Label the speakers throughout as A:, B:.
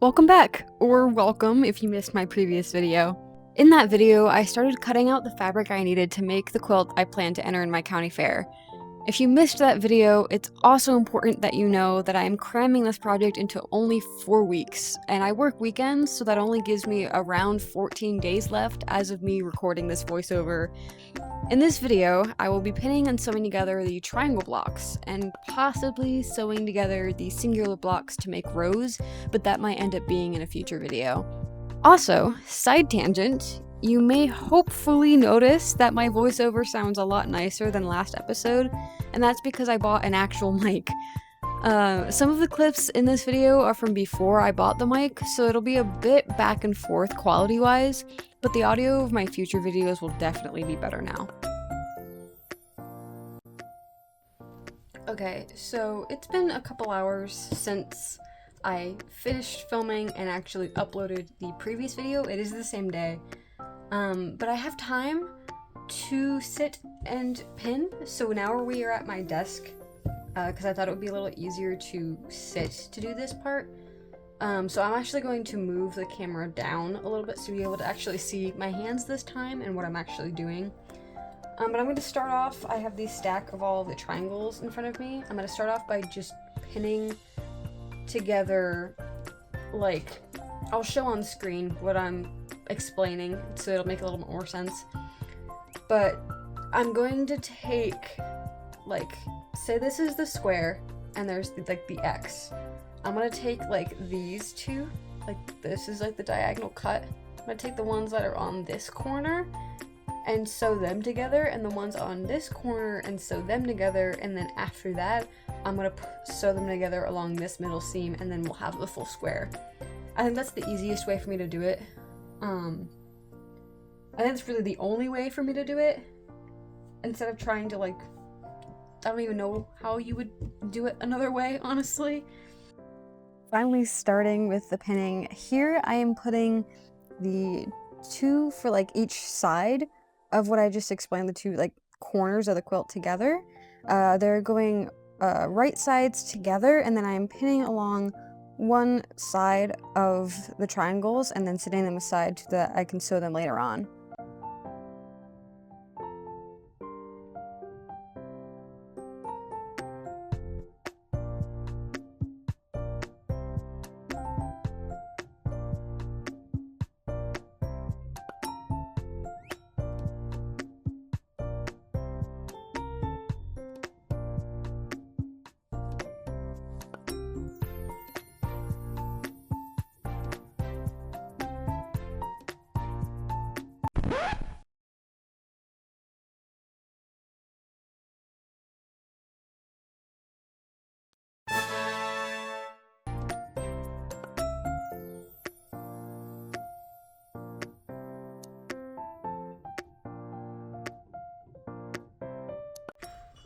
A: Welcome back, or welcome if you missed my previous video. In that video, I started cutting out the fabric I needed to make the quilt I plan to enter in my county fair. If you missed that video, it's also important that you know that I am cramming this project into only 4 weeks, and I work weekends, so that only gives me around 14 days left as of me recording this voiceover. In this video, I will be pinning and sewing together the triangle blocks, and possibly sewing together the singular blocks to make rows, but that might end up being in a future video. Also, side tangent, you may hopefully notice that my voiceover sounds a lot nicer than last episode, and that's because I bought an actual mic. Some of the clips in this video are from before I bought the mic, so it'll be a bit back and forth quality-wise, but the audio of my future videos will definitely be better now. Okay, so it's been a couple hours since I finished filming and actually uploaded the previous video. It is the same day, but I have time to sit and pin, so now we are at my desk, because I thought it would be a little easier to sit to do this part. So I'm actually going to move the camera down a little bit to be able to actually see my hands this time and what I'm actually doing. But I'm going to start off, I have this stack of all the triangles in front of me. I'm going to start off by just pinning together, like, I'll show on screen what I'm explaining, so it'll make a little bit more sense. But I'm going to take, like, say this is the square, and there's, like, the X. I'm going to take, like, these two, like, this is, like, the diagonal cut. I'm going to take the ones that are on this corner, and sew them together, and the ones on this corner and sew them together, and then after that I'm gonna sew them together along this middle seam, and then we'll have the full square. I think that's the easiest way for me to do it. I think it's really the only way for me to do it, instead of trying to, like, I don't even know how you would do it another way, honestly. Finally starting with the pinning, here I am putting the two for, like, each side of what I just explained, the two, like, corners of the quilt together. They're going right sides together, and then I'm pinning along one side of the triangles and then setting them aside so that I can sew them later on.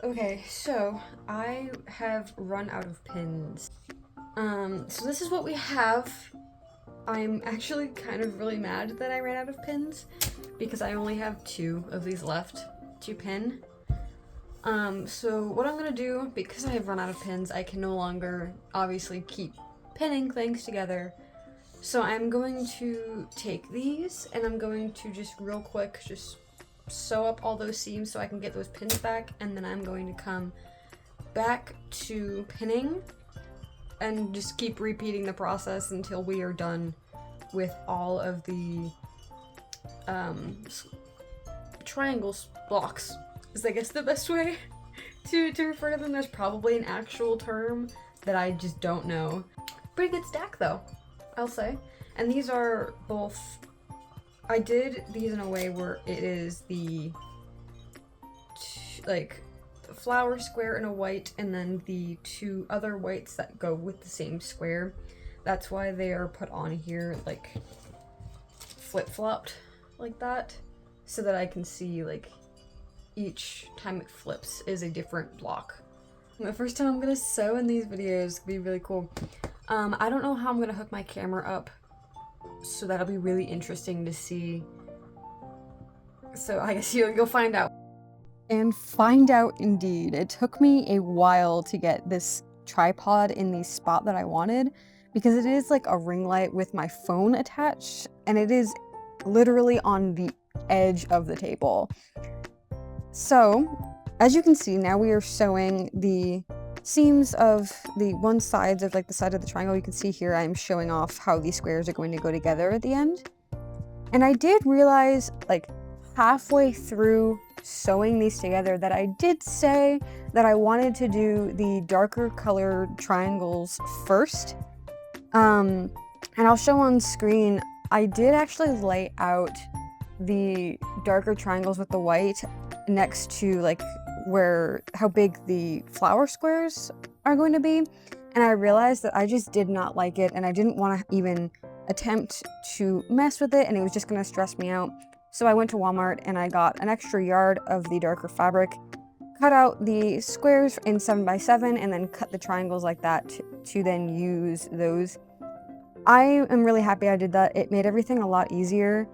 A: Okay, so I have run out of pins. So this is what we have. I'm actually kind of really mad that I ran out of pins, because I only have 2 of these left to pin. So what I'm gonna do, because I have run out of pins, I can no longer obviously keep pinning things together. So I'm going to take these, and I'm going to just real quick just sew up all those seams so I can get those pins back, and then I'm going to come back to pinning and just keep repeating the process until we are done with all of the triangles blocks, is I guess the best way to refer to them. There's probably an actual term that I just don't know. Pretty good stack though, I'll say. And these are both, I did these in a way where it is the, like, the flower square in a white, and then the 2 other whites that go with the same square. That's why they are put on here, like, flip-flopped like that, so that I can see, like, each time it flips is a different block. The first time I'm gonna sew in these videos is gonna be really cool. I don't know how I'm gonna hook my camera up, so that'll be really interesting to see. So I guess you'll find out. And find out indeed. It took me a while to get this tripod in the spot that I wanted, because it is like a ring light with my phone attached, and it is literally on the edge of the table. So, as you can see, now we are sewing the seams of the one sides of like the side of the triangle. You can see here I'm showing off how these squares are going to go together at the end. And I did realize like halfway through sewing these together that I did say that I wanted to do the darker colored triangles first. And I'll show on screen, I did actually lay out the darker triangles with the white next to like how big the flower squares are going to be, and I realized that I just did not like it, and I didn't want to even attempt to mess with it, and it was just going to stress me out. So I went to Walmart and I got an extra yard of the darker fabric, cut out the squares in 7x7, and then cut the triangles like that to then use those. I am really happy I did that. It made everything a lot easier.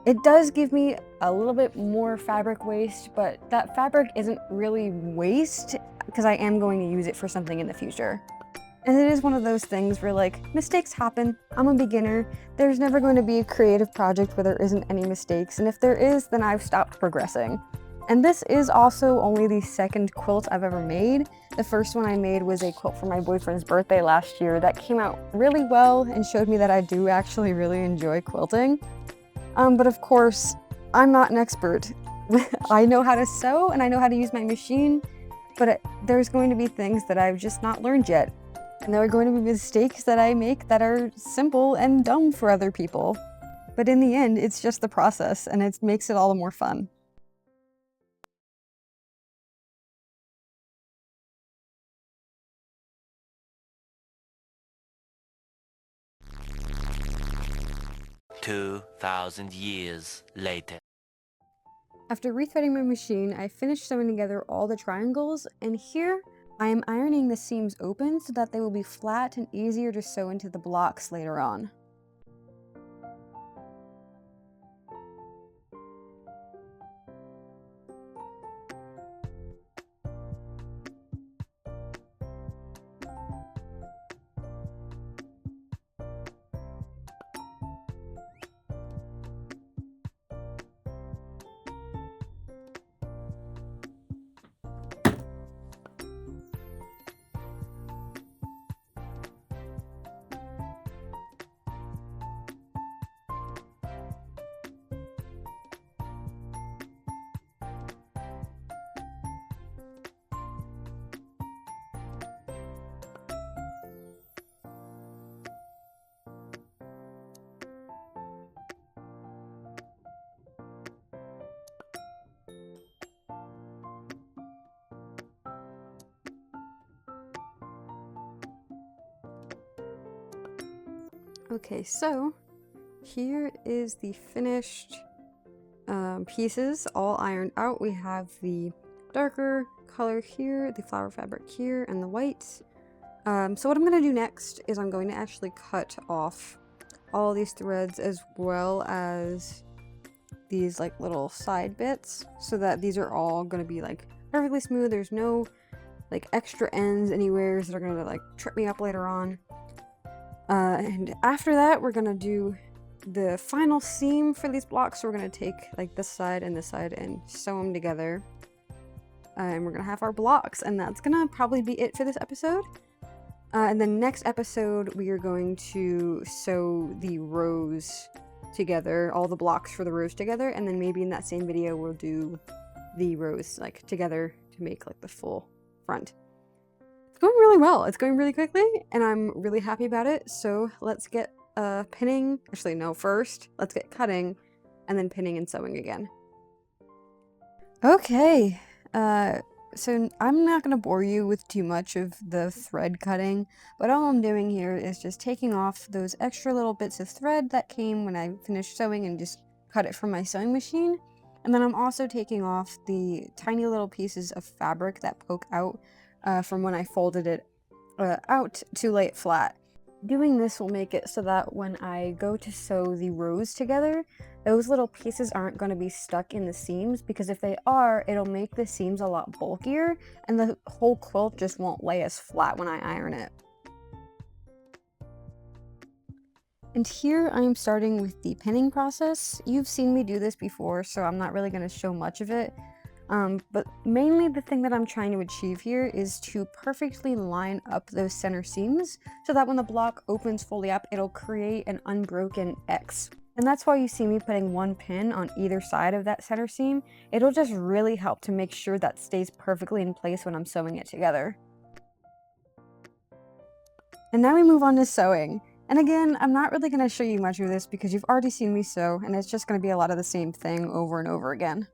A: It does give me a little bit more fabric waste, but that fabric isn't really waste because I am going to use it for something in the future. And it is one of those things where like mistakes happen. I'm a beginner. There's never going to be a creative project where there isn't any mistakes, and if there is, then I've stopped progressing. And this is also only the second quilt I've ever made. The first one I made was a quilt for my boyfriend's birthday last year that came out really well and showed me that I do actually really enjoy quilting. But of course, I'm not an expert. I know how to sew and I know how to use my machine, but there's going to be things that I've just not learned yet. And there are going to be mistakes that I make that are simple and dumb for other people. But in the end, it's just the process, and it makes it all the more fun.
B: "2,000 years later."
A: After rethreading my machine, I finished sewing together all the triangles, and here I am ironing the seams open so that they will be flat and easier to sew into the blocks later on. Okay, so here is the finished pieces all ironed out. We have the darker color here, the flower fabric here, and the whites. So what I'm going to do next is I'm going to actually cut off all these threads as well as these like little side bits so that these are all going to be like perfectly smooth. There's no like extra ends anywhere that are going to like trip me up later on. And after that, we're gonna do the final seam for these blocks. So we're gonna take like this side and sew them together. And we're gonna have our blocks, and that's gonna probably be it for this episode. In the next episode, we are going to sew the rows together, all the blocks for the rows together, and then maybe in that same video, we'll do the rows like together to make like the full front. Going really well. It's going really quickly, and I'm really happy about it. So let's get pinning. Actually, no, first let's get cutting and then pinning and sewing again. Okay, so I'm not going to bore you with too much of the thread cutting, but all I'm doing here is just taking off those extra little bits of thread that came when I finished sewing and just cut it from my sewing machine. And then I'm also taking off the tiny little pieces of fabric that poke out from when I folded it out to lay it flat. Doing this will make it so that when I go to sew the rows together, those little pieces aren't going to be stuck in the seams, because if they are, it'll make the seams a lot bulkier and the whole quilt just won't lay as flat when I iron it. And here I'm starting with the pinning process. You've seen me do this before, so I'm not really going to show much of it. But mainly the thing that I'm trying to achieve here is to perfectly line up those center seams so that when the block opens fully up, it'll create an unbroken X. And that's why you see me putting one pin on either side of that center seam. It'll just really help to make sure that stays perfectly in place when I'm sewing it together. And now we move on to sewing. And again, I'm not really going to show you much of this because you've already seen me sew, and it's just going to be a lot of the same thing over and over again.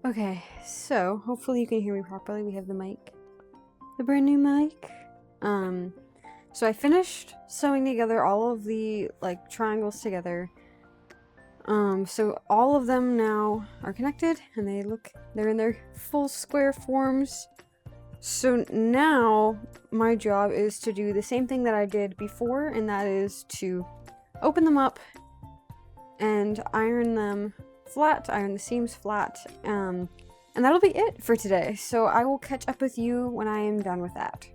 A: Okay, so hopefully you can hear me properly. We have the mic, the brand new mic. So I finished sewing together all of the like triangles together. So all of them now are connected and they're in their full square forms. So now my job is to do the same thing that I did before, and that is to open them up and iron them flat, iron the seams flat, and that'll be it for today. So I will catch up with you when I am done with that.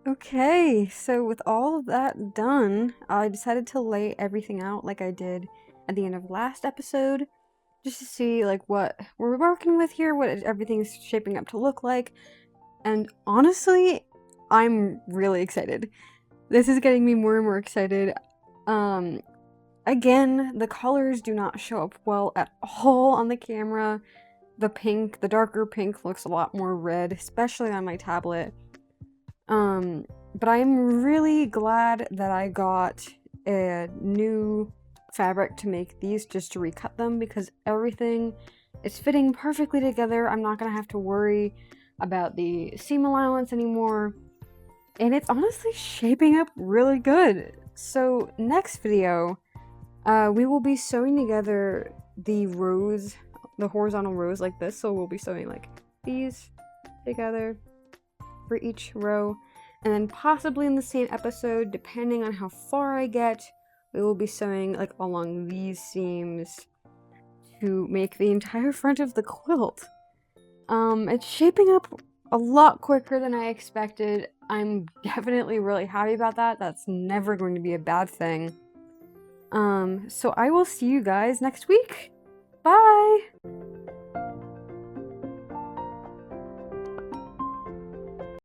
A: Okay, so with all of that done, I decided to lay everything out like I did at the end of last episode, just to see like what we're working with here, what everything's shaping up to look like. And honestly, I'm really excited. This is getting me more and more excited. Again, the colors do not show up well at all on the camera. The pink, the darker pink looks a lot more red, especially on my tablet. But I'm really glad that I got a new fabric to make these, just to recut them, because everything is fitting perfectly together. I'm not gonna have to worry about the seam allowance anymore, and it's honestly shaping up really good. So next video, we will be sewing together the rows, the horizontal rows like this. So we'll be sewing like these together for each row, and then possibly in the same episode, depending on how far I get, we will be sewing like along these seams to make the entire front of the quilt. It's shaping up a lot quicker than I expected. I'm definitely really happy about that. That's never going to be a bad thing. So I will see you guys next week. Bye!